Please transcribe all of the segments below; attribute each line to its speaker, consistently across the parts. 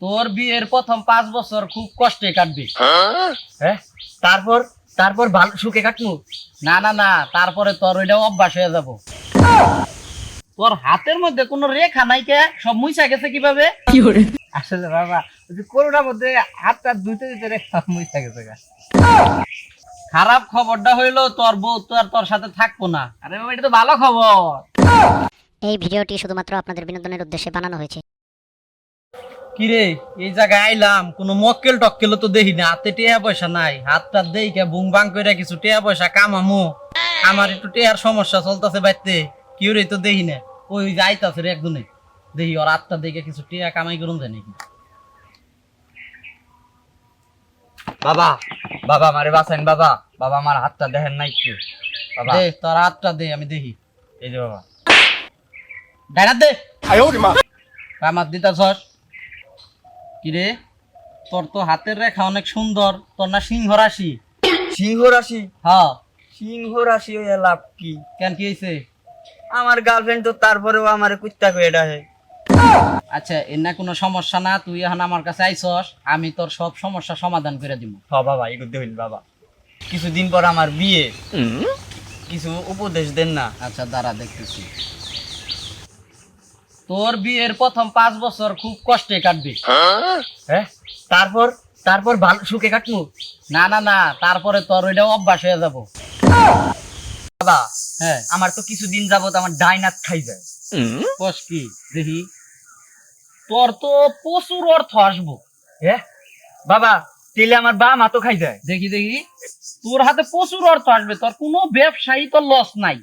Speaker 1: তোর বিয়ের প্রথম 5 বছর খুব কষ্টে কাটবে।
Speaker 2: হ্যাঁ, তারপর তারপর ভালো সুখে কাটবো।
Speaker 1: না না না, তারপরে তোর ওইটা অভ্যাস হয়ে যাব। তোর হাতের মধ্যে কোনো রেখা নাই কে? সব মুইছা গেছে কিভাবে?
Speaker 2: আসলে বাবা, ওই যে করোনার মধ্যে হাতটা ধুইতে ধুইতে রেখা মুইছা গেছে গা।
Speaker 1: খারাপ খবরটা হইলো তোর বউ তো আর তোর সাথে থাকবো না। আরে বাবা, এটা তো ভালো খবর।
Speaker 3: এই ভিডিওটি শুধুমাত্র আপনাদের বিনোদনের উদ্দেশ্যে বানানো হয়েছে।
Speaker 1: কিরে, এই জায়গায় আইলাম, কোনো মক্কেল টক্কেল তো দেখি না, হাতে টেয়া পয়সা নাই। হাতটা দেই কে বুং বাং করে কিছু টেয়া পয়সা কামামু। আমার একটু টেয়ার সমস্যা চলতেছে বাইতে, কেউ রে তো দেখি না। ওই যাইতাছে রে একজনে, দেখি ওর হাতটা দেখে কিছু টেয়া কামাই করুন যায় নাকি।
Speaker 2: বাবা, বাবা আমারে বাঁচাইন বাবা। বাবা আমার হাতটা দেখেন না একটু বাবা।
Speaker 1: দে তোর হাতটা দে, আমি দেখি।
Speaker 2: এই যে বাবা।
Speaker 1: ডাইনার দে। কামাত দিতাছস কিরে? তোর তো হাতের রেখা অনেক সুন্দর, তোর না সিংহ রাশি?
Speaker 2: সিংহ রাশি?
Speaker 1: হ্যাঁ।
Speaker 2: সিংহ রাশি হইয়া লাভ কি?
Speaker 1: কেন, কি হয়েছে?
Speaker 2: আমার গার্লফ্রেন্ড তো তারপরেও আমারে কুত্তা কয়ে ডাকে।
Speaker 1: আচ্ছা, এর না কোনো সমস্যা না, তুই এখন আমার কাছে আইছস, আমি তোর সব সমস্যা সমাধান করে দিব।
Speaker 2: হ বাবা, এই করতে হইল বাবা। কিছুদিন পর আমার বিয়ে, কিছু উপদেশ দেন না।
Speaker 1: আচ্ছা দাঁড়া, দেখতেছি। তোর বিয়ের প্রথম 5 বছর খুব কষ্টে কাটবে।
Speaker 2: হ্যাঁ, তারপর তারপর ভালো সুখে কাটবো।
Speaker 1: না না না, তারপরে তোর ওইটা অভ্যাস হয়ে যাব।
Speaker 2: বাবা,
Speaker 1: হ্যাঁ,
Speaker 2: আমার তো কিছুদিন যাবত আমার ডাইন হাত খাই যায়।
Speaker 1: কস কি দেখি? তোর তো প্রচুর অর্থ আসবো।
Speaker 2: হ্যাঁ বাবা, তেলে আমার বাম হাতও খাই যায়।
Speaker 1: দেখি দেখি, তোর হাতে প্রচুর অর্থ আসবে, তোর কোনো ব্যবসায়ী তোর লস নাই।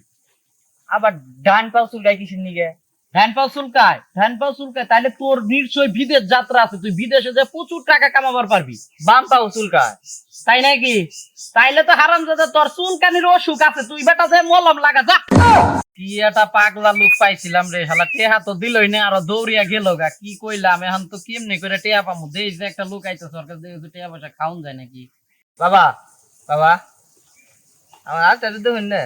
Speaker 2: আবার ডান পাও চুলকাই কিসের নিগে?
Speaker 1: ধ্যান পাও চুলকায়, ধ্যান পাও চুলকায়, তাইলে তোর নিশ্চয়ই বিদেশ যাত্রা আছে, তুই বিদেশে যে প্রচুর টাকা কামাবার পারবি।
Speaker 2: বাম পাও চুলকায়।
Speaker 1: তাই নাকি? তাইলে তো হারামজাদা তোর চুলকানির অসুখ আছে, তুই বেটা যে মলম লাগা যা। কি একটা পাগলা লোক পাইছিলাম রে, শালা টেহা তো দিলই না, আরো দৌড়িয়া গেল গা। কি কইলাম, এখন তো কেমনি করে টেহা পামু? দেশ যে একটা লোক আইতো সরকার দেখে টেহা পয়সা খাওন যায় নাকি?
Speaker 2: বাবা, বাবা আমার হাতটা দেখুন না।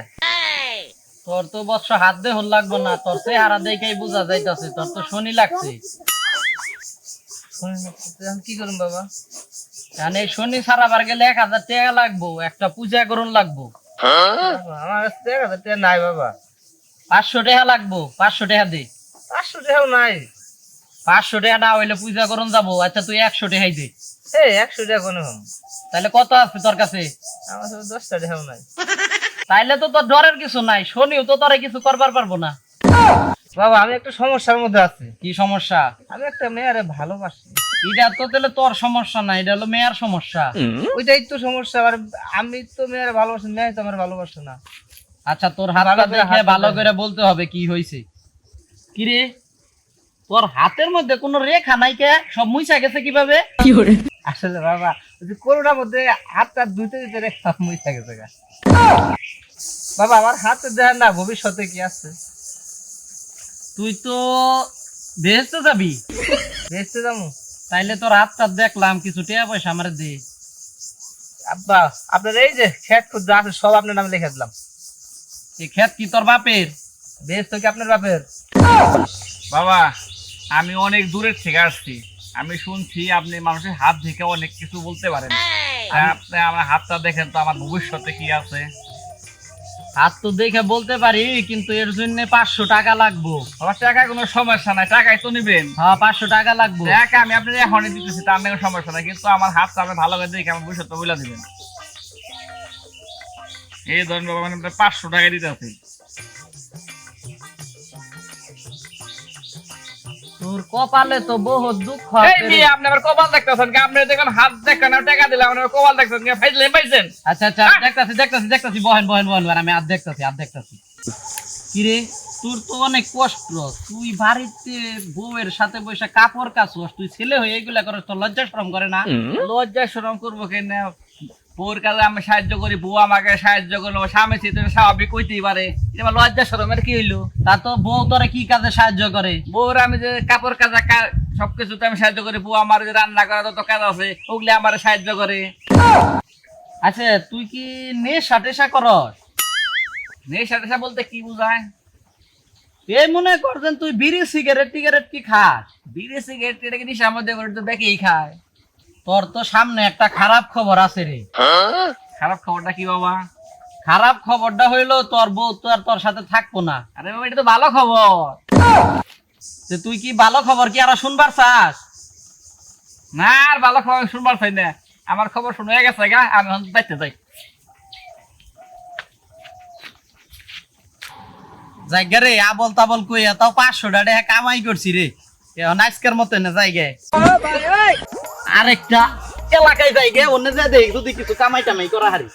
Speaker 1: তোর তো বৎস হাত দে হল লাগবো না, তোর চেহারা দেখেই বোঝা যাইতাছে তোর তো শনি লাগছে।
Speaker 2: কি করুন বাবা?
Speaker 1: মানে শনি সারাবার গেলে 1000 টাকা লাগবো, একটা পূজা করুন লাগবো।
Speaker 2: বাবা, আমার কাছে টাকা তো নাই বাবা।
Speaker 1: 500 টাকা লাগবো, 500 টাকা দে।
Speaker 2: 500 টাকাও নাই।
Speaker 1: 500 টাকা না হইলে পূজা করুন যাবো। আচ্ছা তুই 100 টাকাই দে।
Speaker 2: এই 100 টাকা কোনো
Speaker 1: তাহলে কত আছে তোর কাছে?
Speaker 2: আমার কাছে 10টা টাকাও নাই।
Speaker 1: তাইলে তো তোর ডরের কিছু নাই, শনিও তো তোরে কিছু করবার পারবো না।
Speaker 2: বাবা, আমি একটা সমস্যার মধ্যে আছি।
Speaker 1: কি সমস্যা?
Speaker 2: আমি একটা মেয়েরে ভালোবাসি।
Speaker 1: এটা তো তাহলে তোর সমস্যা না, এটা হলো মেয়ের সমস্যা।
Speaker 2: ওইটাই তো সমস্যা। আর আমি তো মেয়েরে ভালোবাসি, মেয়ে তো আমার ভালোবাসে না।
Speaker 1: আচ্ছা তোর হাতটা
Speaker 2: ভালো করে
Speaker 1: দেখে
Speaker 2: হাতটা
Speaker 1: ভালো
Speaker 2: দেখ।
Speaker 1: করে বলতে হবে কি হয়েছে। কিরে, তোর হাতের মধ্যে কোনো রেখা নাই কে? সব মুইছা গেছে কিভাবে?
Speaker 2: আসলে বাবা, ওই যে করোনার মধ্যে হাতটা ধুইতে ধুইতে রেখা মুইছা গেছে গা। বাবা, আমার হাতে দেয় না ভবিষ্যতে কি আছে।
Speaker 1: তুই তো বেহেশতে যাবি,
Speaker 2: দেখতে যাবো।
Speaker 1: তাইলে তোর হাতটা দেখলাম, কিছু টাকা পয়সা আমার দে।
Speaker 2: আব্বা, আপনার এই যে খেত খুদ যা আছে সব আপনার নামে লিখে দিলাম।
Speaker 1: এই ক্ষেত কি তোর বাপের?
Speaker 2: বেশ তো কি আপনার বাপের?
Speaker 4: বাবা, আমি অনেক দূরের থেকে আসছি। আমি শুনছি আপনি মানুষের হাত থেকে অনেক কিছু বলতে পারেন। তাই আপনি আমার হাতটা দেখেন তো, আমার ভবিষ্যতে কি আছে।
Speaker 1: হাত তো দেখে বলতে পারি, কিন্তু এর জন্য 500 টাকা লাগবো।
Speaker 4: আমার টাকা কোনো সমস্যা নাই, টাকাই তো নিবেন।
Speaker 1: হ্যাঁ 500 টাকা লাগবো।
Speaker 4: টাকা আমি আপনার এখনই দিতেছি, তার কোনো সমস্যা নাই, কিন্তু আমার হাতটা আপনি ভালো করে দেখে আমার ভবিষ্যৎ বলে দিবেন। এই ধরুন বাবা, মানে 500 টাকা দিতে আছে।
Speaker 1: তোর কপালে তো বহুত দুঃখ
Speaker 4: এই
Speaker 1: আছে রে।
Speaker 4: মেয়ে, আপনি আবার কপাল দেখতেছেন কি? আপনি দেখুন হাত দেখেন আর টাকা দিলে আপনার কপাল দেখতেছেন কি? ফাইজলে পাইছেন।
Speaker 1: আচ্ছা আচ্ছা, দেখতাছি, বহেন বহেন বহেন বহেন, আমি হাত দেখতাছি। কিরে, তোর তো অনেক কষ্ট, তুই বাড়িতে বউয়ের সাথে বসে কাপড় কাচস, তুই ছেলে হয়ে এগুলা করস, তোর লজ্জা শরম করে না?
Speaker 4: লজ্জা শরম করবো কেন? বউর কাজে আমি সাহায্য করি, বউ আমাকে সাহায্য করলো, স্বামী ছিল স্বাভাবিক কইতেই পারে। এটা লজ্জা শরমের কি হইলো?
Speaker 1: তা তো বউ তোরে কি কাজে সাহায্য করে?
Speaker 4: বউর আমি যে কাপড় কাজা সবকিছুতে আমি সাহায্য করি, বউ আমার যে রান্না করা যত কাজ আছে ওগুলি আমার সাহায্য করে।
Speaker 1: আচ্ছা তুই কি নেশা টেশা করস?
Speaker 4: নেশা টেশা বলতে কি বুঝায়?
Speaker 1: এই মনে করছেন তুই বিড়ি সিগারেট টিগারেট কি খাস?
Speaker 4: বিড়ি সিগারেট এটা কি নিশার মধ্যে করে তো দেখেই খায়।
Speaker 1: তোর তো সামনে একটা খারাপ খবর আছে রে।
Speaker 4: খারাপ খবরটা কি বাবা?
Speaker 1: খারাপ খবরটা হইলো তোর বউ তো আর তোর সাথে থাকবো না।
Speaker 4: আরে বাবা এটা তো ভালো খবর।
Speaker 1: তো তুই কি ভালো খবর কি আর শুনবার চাস?
Speaker 4: না আর ভালো খবর শুনবার চাই না, আমার খবর শুনে গেছে গা, আমি এখন যাইতে যাই।
Speaker 1: জায়গা রে আবল তাবল কইয়া তাও 500 টাকা কামাই করছি রে। এখন আজকের মতো না জায়গায় আরেকটা এলাকায় জায়গায় অন্য যা দেখ যদি কিছু কামাই টামাই করা হারি।